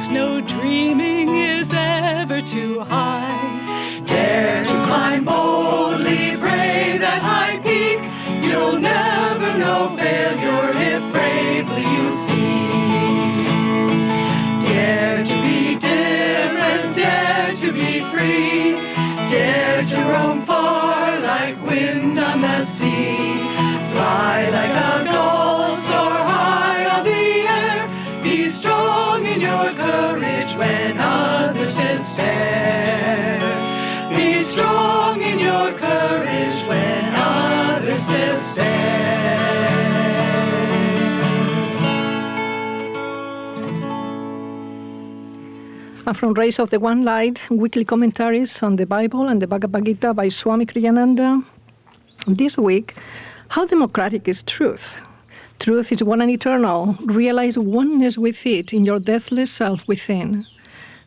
heights, no dreaming is ever too high. Dare to climb boldly, brave that high peak. You'll never know failure if bravely you seek. Dare to be different, dare to be free. Dare to roam far like wind on the sea. Fly like a gull, soar high on the air. Be strong in your courage when others despair. Be strong in your courage when others despair. And from Rays of the One Light, weekly commentaries on the Bible and the Bhagavad Gita by Swami Kriyananda. This week, how democratic is truth? Truth is one and eternal. Realize oneness with it in your deathless self within.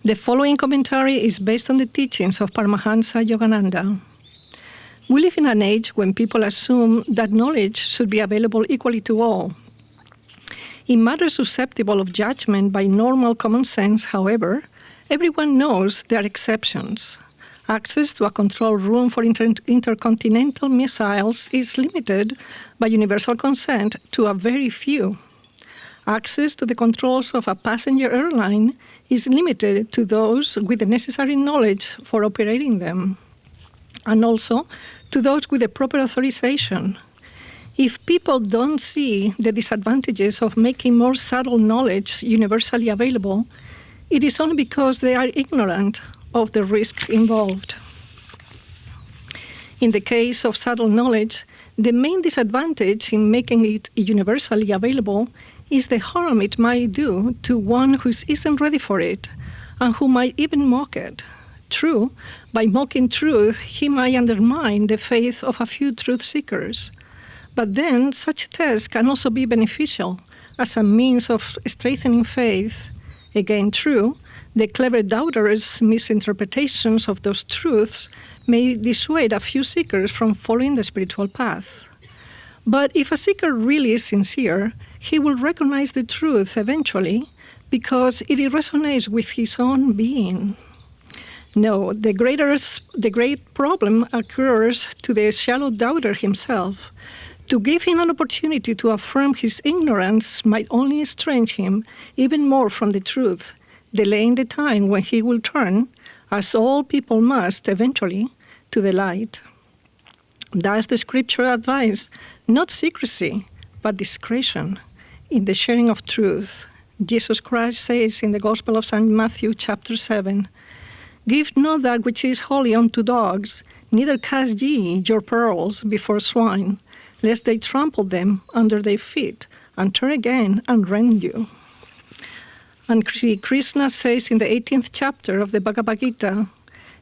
The following commentary is based on the teachings of Paramahansa Yogananda. We live in an age when people assume that knowledge should be available equally to all. In matters susceptible of judgment by normal common sense, however, everyone knows there are exceptions. Access to a control room for intercontinental missiles is limited by universal consent to a very few. Access to the controls of a passenger airline is limited to those with the necessary knowledge for operating them, and also to those with the proper authorization. If people don't see the disadvantages of making more subtle knowledge universally available, it is only because they are ignorant of the risks involved. In the case of subtle knowledge, the main disadvantage in making it universally available is the harm it might do to one who isn't ready for it and who might even mock it. True, by mocking truth, he might undermine the faith of a few truth seekers. But then such tests can also be beneficial as a means of strengthening faith. Again, true, the clever doubters' misinterpretations of those truths may dissuade a few seekers from following the spiritual path. But if a seeker really is sincere, he will recognize the truth eventually because it resonates with his own being. No, the great problem occurs to the shallow doubter himself. To give him an opportunity to affirm his ignorance might only estrange him even more from the truth, delaying the time when he will turn, as all people must eventually, to the light. Thus the scripture advises not secrecy, but discretion in the sharing of truth. Jesus Christ says in the Gospel of St. Matthew, chapter 7, "Give not that which is holy unto dogs, neither cast ye your pearls before swine, lest they trample them under their feet, and turn again and rend you." And Krishna says in the 18th chapter of the Bhagavad Gita,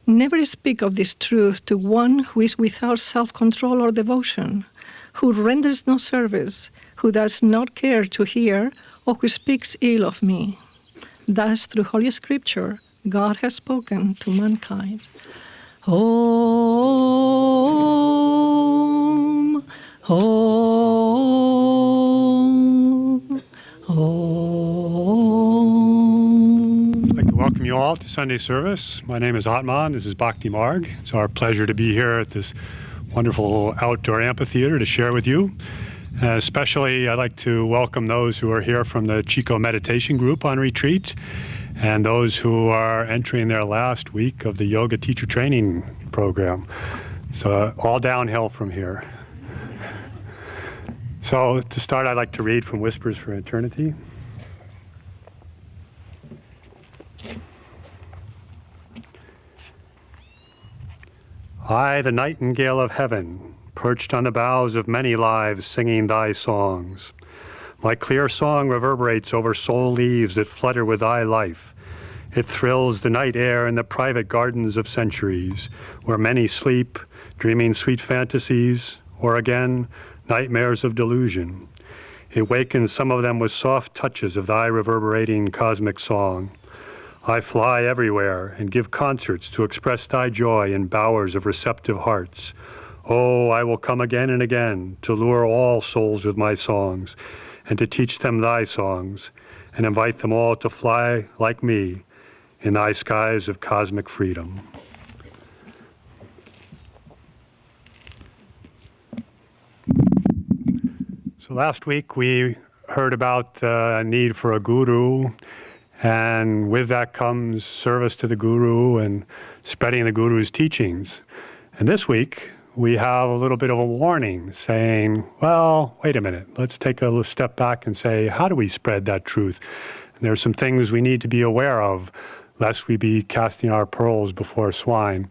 "Never speak of this truth to one who is without self-control or devotion, who renders no service, who does not care to hear, or who speaks ill of me." Thus, through Holy Scripture, God has spoken to mankind. Om, Om, Om. I'd like to welcome you all to Sunday service. My name is Atman. This is Bhakti Marg. It's our pleasure to be here at this wonderful outdoor amphitheater to share with you. Especially, I'd like to welcome those who are here from the Chico Meditation Group on retreat and those who are entering their last week of the Yoga Teacher Training Program. So all downhill from here. So to start, I'd like to read from Whispers for Eternity. I, the nightingale of heaven, perched on the boughs of many lives, singing thy songs. My clear song reverberates over soul leaves that flutter with thy life. It thrills the night air in the private gardens of centuries, where many sleep, dreaming sweet fantasies, or again, nightmares of delusion. It wakens some of them with soft touches of thy reverberating cosmic song. I fly everywhere and give concerts to express thy joy in bowers of receptive hearts. Oh, I will come again and again to lure all souls with my songs and to teach them thy songs and invite them all to fly like me in thy skies of cosmic freedom. So last week we heard about the need for a guru, and with that comes service to the guru and spreading the guru's teachings. And this week we have a little bit of a warning saying, well, wait a minute, let's take a little step back and say, how do we spread that truth? And there are some things we need to be aware of, lest we be casting our pearls before swine.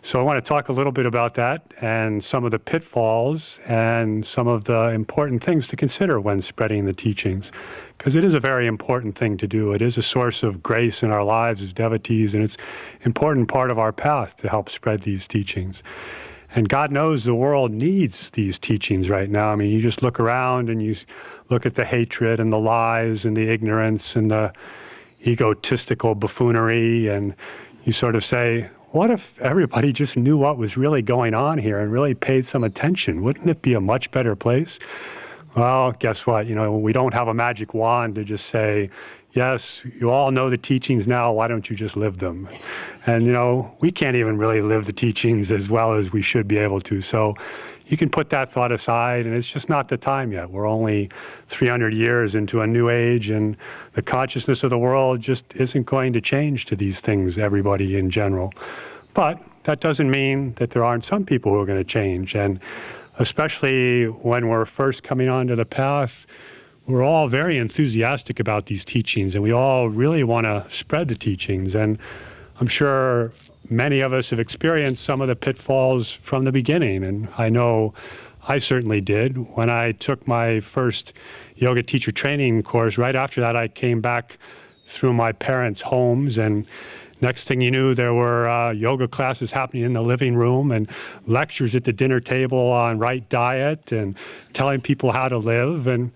So I want to talk a little bit about that and some of the pitfalls and some of the important things to consider when spreading the teachings, because it is a very important thing to do. It is a source of grace in our lives as devotees, and it's an important part of our path to help spread these teachings. And God knows the world needs these teachings right now. I mean, you just look around and you look at the hatred and the lies and the ignorance and the egotistical buffoonery, and you sort of say, what if everybody just knew what was really going on here and really paid some attention? Wouldn't it be a much better place? Well, guess what? We don't have a magic wand to just say, yes, you all know the teachings now, why don't you just live them? And, we can't even really live the teachings as well as we should be able to. So you can put that thought aside, and it's just not the time yet. We're only 300 years into a new age, and the consciousness of the world just isn't going to change to these things, everybody in general. But that doesn't mean that there aren't some people who are going to change. And especially when we're first coming onto the path, we're all very enthusiastic about these teachings, and we all really want to spread the teachings. And I'm sure many of us have experienced some of the pitfalls from the beginning, and I know I certainly did. When I took my first yoga teacher training course, right after that I came back through my parents' homes, and next thing you knew, there were yoga classes happening in the living room and lectures at the dinner table on right diet and telling people how to live. And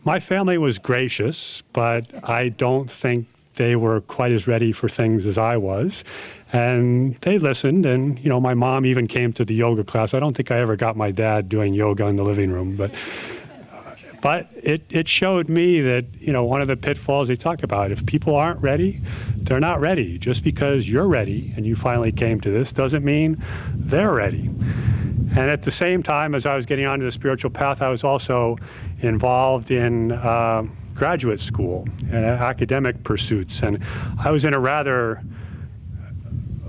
my family was gracious, but I don't think they were quite as ready for things as I was. And they listened, and my mom even came to the yoga class. I don't think I ever got my dad doing yoga in the living room, but it showed me that one of the pitfalls they talk about, if people aren't ready, they're not ready. Just because you're ready and you finally came to this doesn't mean they're ready. And at the same time, as I was getting onto the spiritual path, I was also involved in graduate school and academic pursuits, and I was in a rather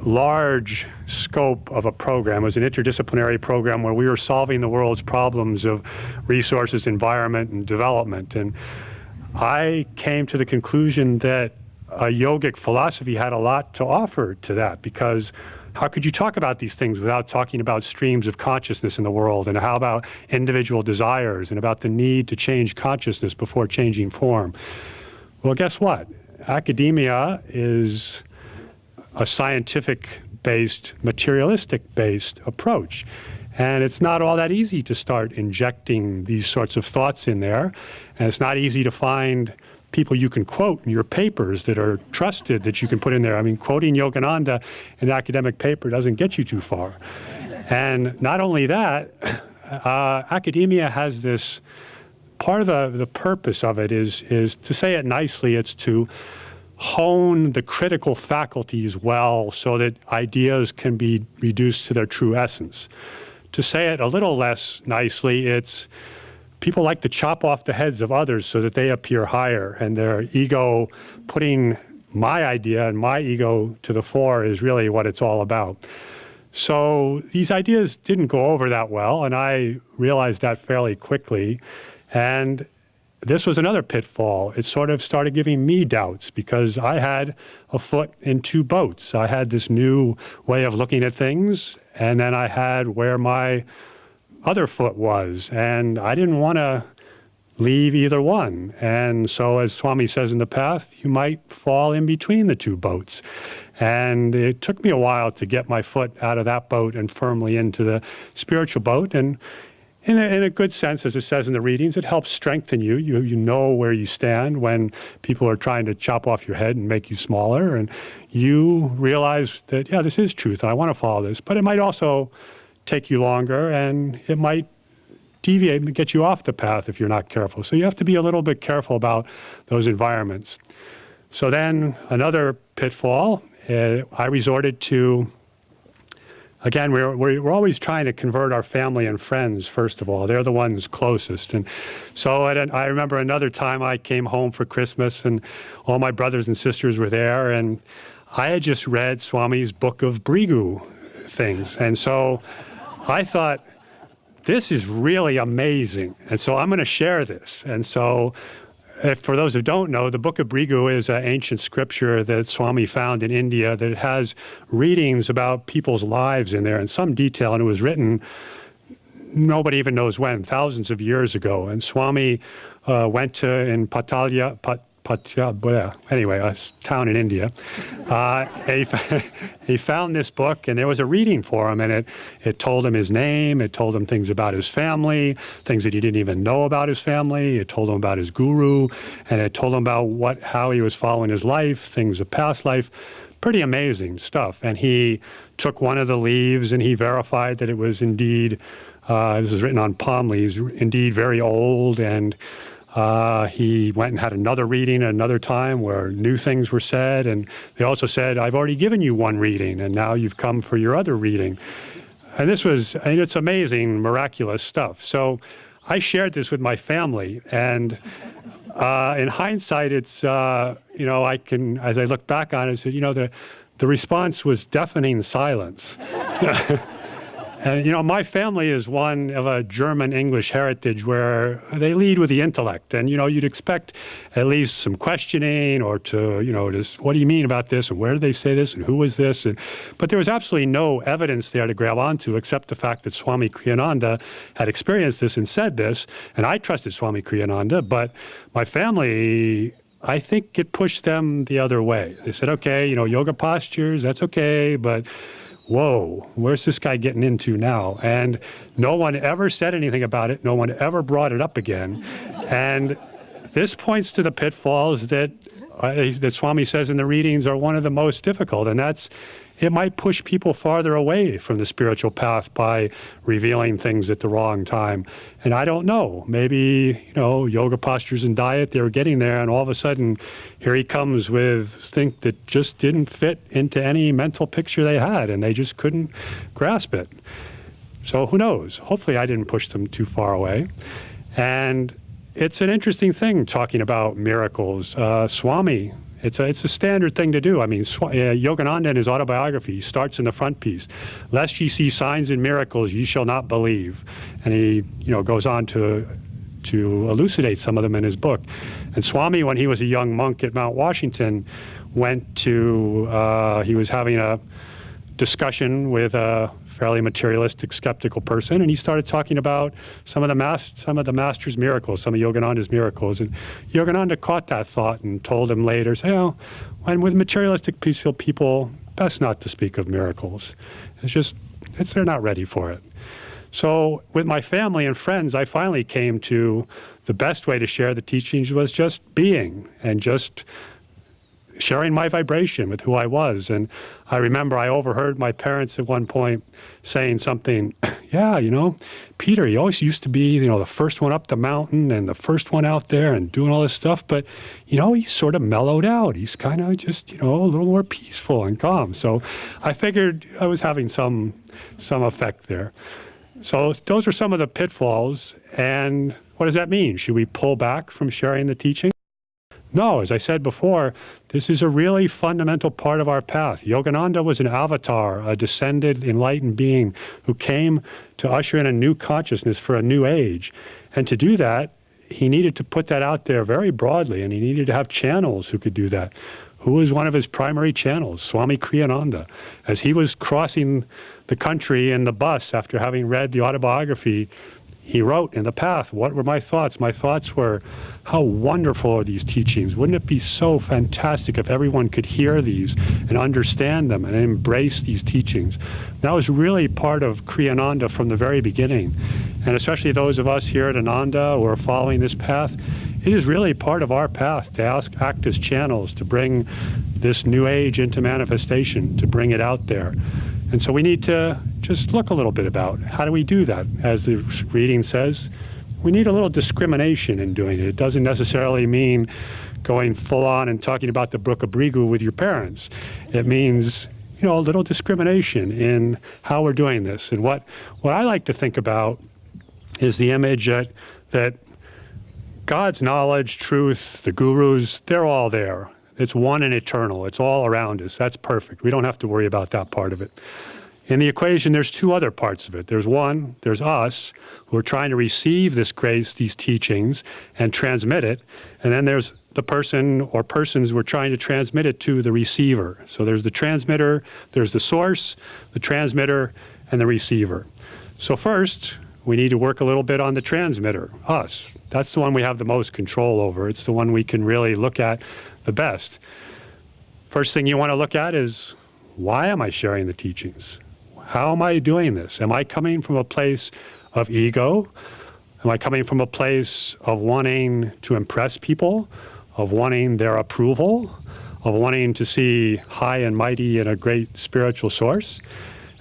large scope of a program. It was an interdisciplinary program where we were solving the world's problems of resources, environment, and development. And I came to the conclusion that a yogic philosophy had a lot to offer to that, because how could you talk about these things without talking about streams of consciousness in the world, and how about individual desires, and about the need to change consciousness before changing form? Well, guess what? Academia is a scientific-based, materialistic-based approach. And it's not all that easy to start injecting these sorts of thoughts in there. And it's not easy to find people you can quote in your papers that are trusted that you can put in there. I mean, quoting Yogananda in an academic paper doesn't get you too far. And not only that, academia has this, part of the purpose of it is to say it nicely, it's to hone the critical faculties well so that ideas can be reduced to their true essence. To say it a little less nicely, it's people like to chop off the heads of others so that they appear higher, and their ego, putting my idea and my ego to the fore, is really what it's all about. So these ideas didn't go over that well, and I realized that fairly quickly. And this was another pitfall. It sort of started giving me doubts, because I had a foot in two boats. I had this new way of looking at things, and then I had where my other foot was, and I didn't want to leave either one. And so, as Swami says in the path, you might fall in between the two boats. And it took me a while to get my foot out of that boat and firmly into the spiritual boat. And in a good sense, as it says in the readings, it helps strengthen you. You know where you stand when people are trying to chop off your head and make you smaller. And you realize that, yeah, this is truth, and I want to follow this. But it might also take you longer, and it might deviate and get you off the path if you're not careful. So you have to be a little bit careful about those environments. So then another pitfall, I resorted to, again, we're always trying to convert our family and friends, first of all. They're the ones closest. And so I remember another time I came home for Christmas and all my brothers and sisters were there, and I had just read Swami's book of Brigu things. And so I thought, this is really amazing. And so I'm going to share this. And so for those who don't know, the Book of Brigu is an ancient scripture that Swami found in India that has readings about people's lives in there in some detail, and it was written, nobody even knows when, thousands of years ago. And Swami went to, in anyway, a town in India. He found this book, and there was a reading for him, and it told him his name, it told him things about his family, things that he didn't even know about his family, it told him about his guru, and it told him about how he was following his life, things of past life. Pretty amazing stuff. And he took one of the leaves, and he verified that it was indeed, this is written on palm leaves, indeed very old, and he went and had another reading at another time where new things were said, and they also said, I've already given you one reading, and now you've come for your other reading. And this was, it's amazing, miraculous stuff. So I shared this with my family, and in hindsight, it's, I can, as I look back on it, I said, the response was deafening silence. And, my family is one of a German-English heritage where they lead with the intellect. And, you'd expect at least some questioning or to, just, what do you mean about this? And where did they say this? And who was this? But there was absolutely no evidence there to grab onto except the fact that Swami Kriyananda had experienced this and said this. And I trusted Swami Kriyananda, but my family, I think it pushed them the other way. They said, okay, yoga postures, that's okay, but whoa, where's this guy getting into now? And no one ever said anything about it. No one ever brought it up again. And this points to the pitfalls that Swami says in the readings are one of the most difficult. And that's, it might push people farther away from the spiritual path by revealing things at the wrong time. And I don't know, maybe, yoga postures and diet, they were getting there, and all of a sudden, here he comes with things that just didn't fit into any mental picture they had, and they just couldn't grasp it. So who knows? Hopefully I didn't push them too far away. And it's an interesting thing talking about miracles. Swami, it's a standard thing to do. I mean, Yogananda in his autobiography starts in the front piece, lest ye see signs and miracles, ye shall not believe. And he, goes on to elucidate some of them in his book. And Swami, when he was a young monk at Mount Washington, went to, he was having a discussion with a fairly materialistic, skeptical person, and he started talking about some of the master's miracles, some of Yogananda's miracles. And Yogananda caught that thought and told him later, when with materialistic, peaceful people, best not to speak of miracles. They're not ready for it. So with my family and friends, I finally came to the best way to share the teachings was just being and just sharing my vibration with who I was. And I remember I overheard my parents at one point saying something, Peter, he always used to be, the first one up the mountain and the first one out there and doing all this stuff, but, he's sort of mellowed out. He's kind of just, a little more peaceful and calm. So I figured I was having some effect there. So those are some of the pitfalls. And what does that mean? Should we pull back from sharing the teaching? No, as I said before, this is a really fundamental part of our path. Yogananda was an avatar, a descended, enlightened being who came to usher in a new consciousness for a new age. And to do that, he needed to put that out there very broadly, and he needed to have channels who could do that. Who was one of his primary channels? Swami Kriyananda. As he was crossing the country in the bus after having read the autobiography, he wrote in the path, what were my thoughts? My thoughts were, how wonderful are these teachings? Wouldn't it be so fantastic if everyone could hear these and understand them and embrace these teachings? That was really part of Kriyananda from the very beginning. And especially those of us here at Ananda who are following this path, it is really part of our path to act as channels, to bring this new age into manifestation, to bring it out there. And so we need to just look a little bit about how do we do that. As the reading says, we need a little discrimination in doing it. It doesn't necessarily mean going full on and talking about the Brook of Brigu with your parents. It means, a little discrimination in how we're doing this. And what I like to think about is the image that God's knowledge, truth, the gurus, they're all there. It's one and eternal. It's all around us. That's perfect. We don't have to worry about that part of it. In the equation, there's two other parts of it. There's us, who are trying to receive this grace, these teachings, and transmit it. And then there's the person or persons we're trying to transmit it to, the receiver. So there's the transmitter, there's the source, the transmitter, and the receiver. So first, we need to work a little bit on the transmitter, us. That's the one we have the most control over. It's the one we can really look at the best. First thing you want to look at is, why am I sharing the teachings? How am I doing this? Am I coming from a place of ego? Am I coming from a place of wanting to impress people, of wanting their approval, of wanting to see high and mighty in a great spiritual source?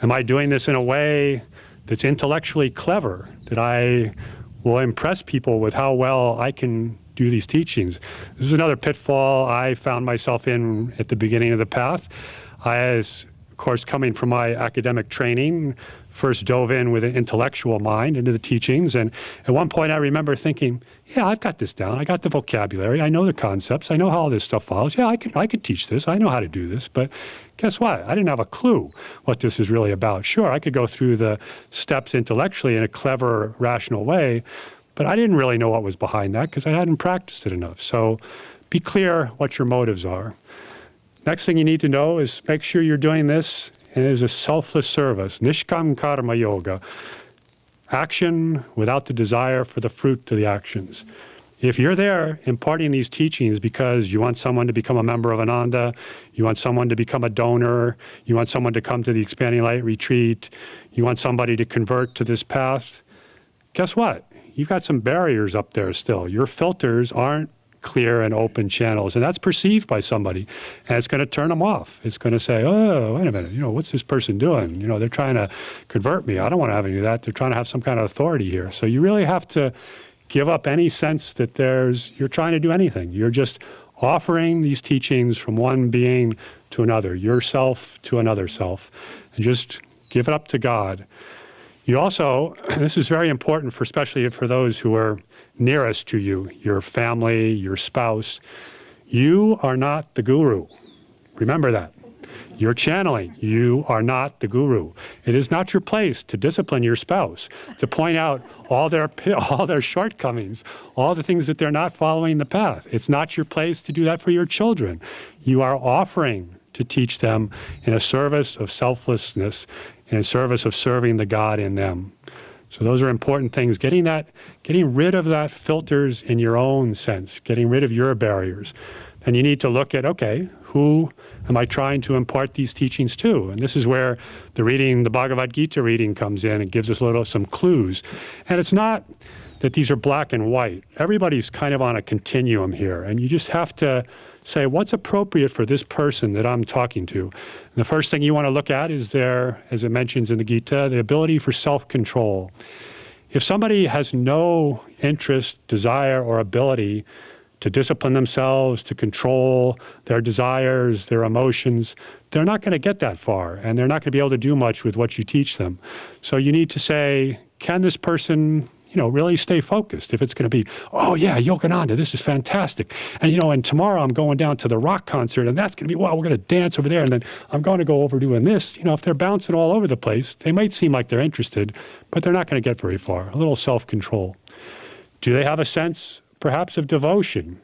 Am I doing this in a way that's intellectually clever, that I will impress people with how well I can do these teachings? This is another pitfall I found myself in at the beginning of the path. Of course, coming from my academic training, first dove in with an intellectual mind into the teachings. And at one point I remember thinking, yeah, I've got this down. I got the vocabulary. I know the concepts. I know how all this stuff follows. Yeah, I could teach this. I know how to do this. But guess what? I didn't have a clue what this is really about. Sure, I could go through the steps intellectually in a clever, rational way, but I didn't really know what was behind that because I hadn't practiced it enough. So be clear what your motives are. Next thing you need to know is make sure you're doing this as a selfless service, nishkam karma yoga, action without the desire for the fruit to the actions. If you're there imparting these teachings because you want someone to become a member of Ananda, you want someone to become a donor, you want someone to come to the Expanding Light retreat, you want somebody to convert to this path, guess what? You've got some barriers up there still. Your filters aren't clear and open channels, and that's perceived by somebody, and it's going to turn them off. It's going to say, oh, wait a minute, what's this person doing? They're trying to convert me. I don't want to have any of that. They're trying to have some kind of authority here. So you really have to give up any sense that you're trying to do anything. You're just offering these teachings from one being to another, yourself to another self, and just give it up to God. You also, this is very important especially for those who are nearest to you, your family, your spouse. You are not the guru. Remember that. You're channeling. You are not the guru. It is not your place to discipline your spouse, to point out all their shortcomings, all the things that they're not following the path. It's not your place to do that for your children. You are offering to teach them in a service of selflessness, in a service of serving the God in them. So those are important things. Getting rid of that filters in your own sense, getting rid of your barriers. Then you need to look at, okay, who am I trying to impart these teachings to? And this is where the Bhagavad Gita reading comes in and gives us some clues. And it's not that these are black and white. Everybody's kind of on a continuum here. And you just have to say, what's appropriate for this person that I'm talking to? And the first thing you want to look at is as it mentions in the Gita, the ability for self-control. If somebody has no interest, desire, or ability to discipline themselves, to control their desires, their emotions, they're not going to get that far, and they're not going to be able to do much with what you teach them. So you need to say, can this person really stay focused? If it's going to be, oh yeah, Yogananda, this is fantastic. And and tomorrow I'm going down to the rock concert, and that's going to be, we're going to dance over there, and then I'm going to go over doing this. If they're bouncing all over the place, they might seem like they're interested, but they're not going to get very far. A little self-control. Do they have a sense, perhaps, of devotion?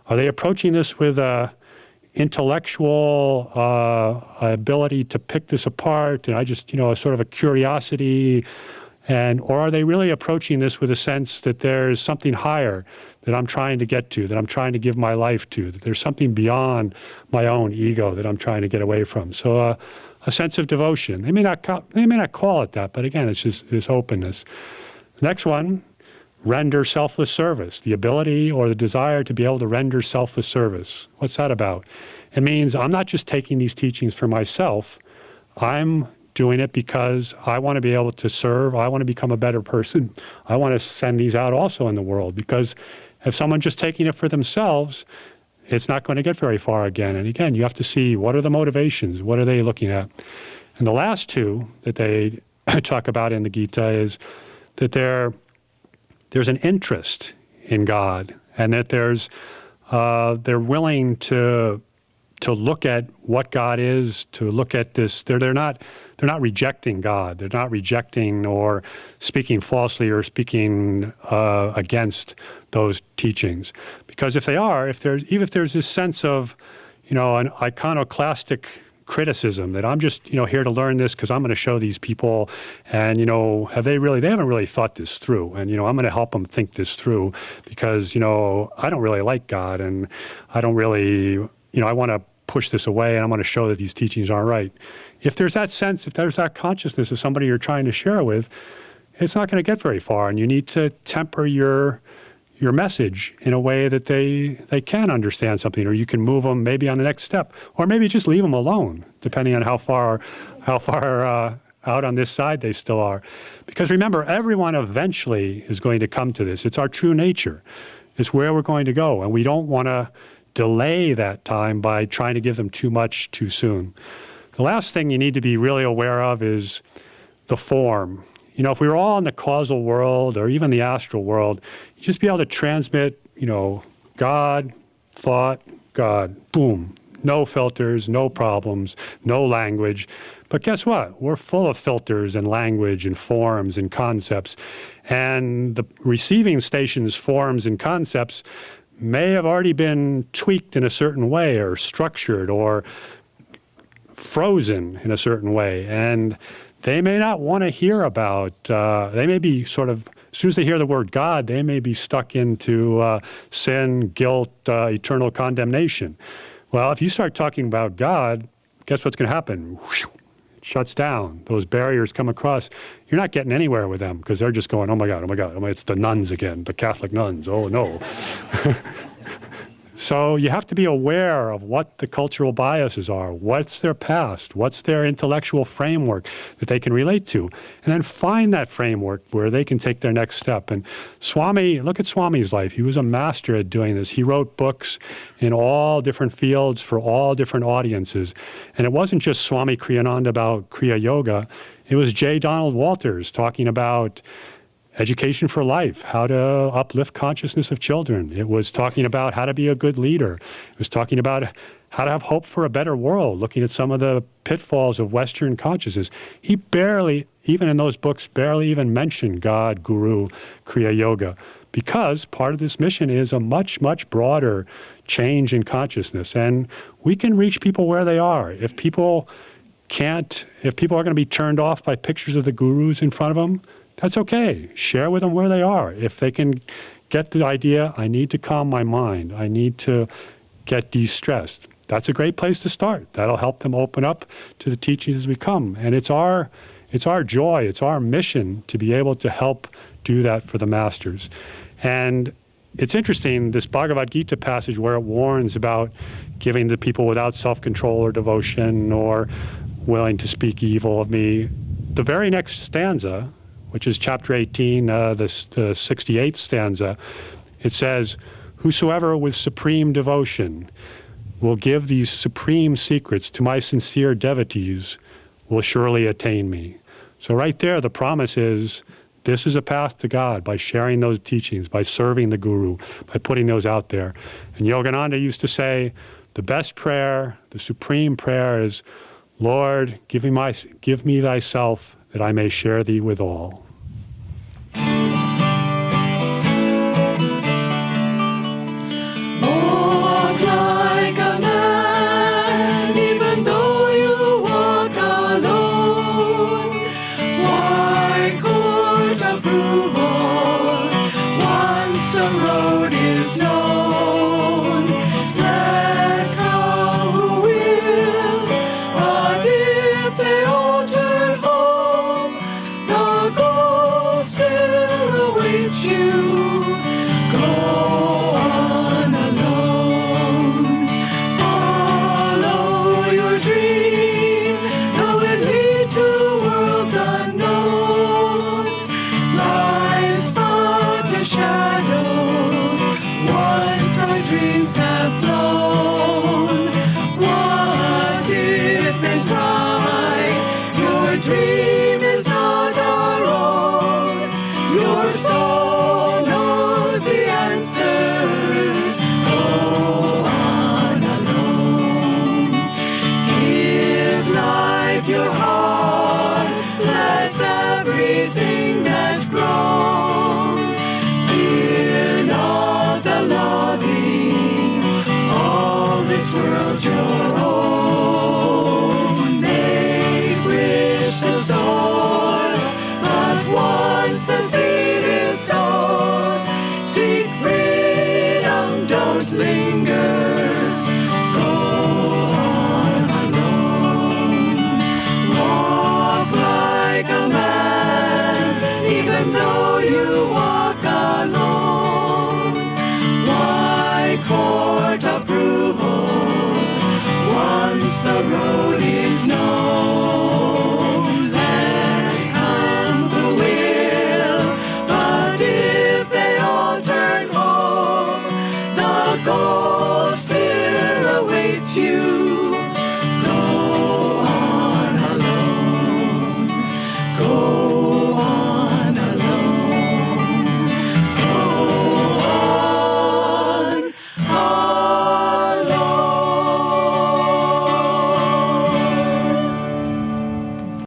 Are they approaching this with a intellectual ability to pick this apart, and a sort of a curiosity? Or are they really approaching this with a sense that there's something higher that I'm trying to get to, that I'm trying to give my life to, that there's something beyond my own ego that I'm trying to get away from? So a sense of devotion. They may not call it that, but again, it's just this openness. The next one, render selfless service, the ability or the desire to be able to render selfless service. What's that about? It means I'm not just taking these teachings for myself. I'm doing it because I want to be able to serve. I want to become a better person. I want to send these out also in the world, because if someone's just taking it for themselves, it's not going to get very far again. And again, you have to see what are the motivations, what are they looking at. And the last two that they talk about in the Gita is that there's an interest in God, and that they're willing to look at what God is, to look at this. They're not rejecting God. They're not rejecting or speaking falsely or speaking against those teachings. Because if there's this sense of, an iconoclastic criticism that I'm just, here to learn this because I'm going to show these people, and, they haven't really thought this through, and, I'm going to help them think this through because, I don't really like God, and I don't really, I want to push this away, and I'm going to show that these teachings aren't right. If there's that sense, if there's that consciousness of somebody you're trying to share with, it's not going to get very far, and you need to temper your message in a way that they can understand something, or you can move them maybe on the next step, or maybe just leave them alone, depending on how far out on this side they still are. Because remember, everyone eventually is going to come to this. It's our true nature. It's where we're going to go, and we don't want to delay that time by trying to give them too much too soon. The last thing you need to be really aware of is the form. If we were all in the causal world or even the astral world, you'd just be able to transmit, God, thought, God, boom. No filters, no problems, no language. But guess what? We're full of filters and language and forms and concepts. And the receiving station's forms and concepts may have already been tweaked in a certain way or structured or frozen in a certain way. And they may not want to hear about, they may be sort of, as soon as they hear the word God, they may be stuck into sin, guilt, eternal condemnation. Well, if you start talking about God, guess what's going to happen? Whoosh, it shuts down. Those barriers come across. You're not getting anywhere with them because they're just going, oh my God, it's the nuns again, the Catholic nuns. Oh no. So you have to be aware of what the cultural biases are, what's their past, what's their intellectual framework that they can relate to, and then find that framework where they can take their next step. And look at Swami's life. He was a master at doing this. He wrote books in all different fields for all different audiences. And it wasn't just Swami Kriyananda about Kriya Yoga. It was J. Donald Walters talking about education for life, how to uplift consciousness of children. It was talking about how to be a good leader. It was talking about how to have hope for a better world, looking at some of the pitfalls of Western consciousness. He barely, even in those books, barely even mentioned God, Guru, Kriya Yoga, because part of this mission is a much, much broader change in consciousness. And we can reach people where they are. If people are going to be turned off by pictures of the gurus in front of them, that's okay. Share with them where they are. If they can get the idea, I need to calm my mind, I need to get de-stressed, that's a great place to start. That'll help them open up to the teachings as we come. And it's our joy, it's our mission to be able to help do that for the masters. And it's interesting, this Bhagavad Gita passage where it warns about giving to people without self-control or devotion or willing to speak evil of me. The very next stanza, which is chapter 18, the 68th stanza, it says, "Whosoever with supreme devotion will give these supreme secrets to my sincere devotees will surely attain me." So right there, the promise is, this is a path to God by sharing those teachings, by serving the Guru, by putting those out there. And Yogananda used to say, the best prayer, the supreme prayer is, Lord, give me thyself, that I may share thee with all. Walk like a man, even though you walk alone. Why court approval once the road is known? Let come who will, but if they all turn home, the goal still awaits you. Go on alone. Follow your dream, though it lead to linger.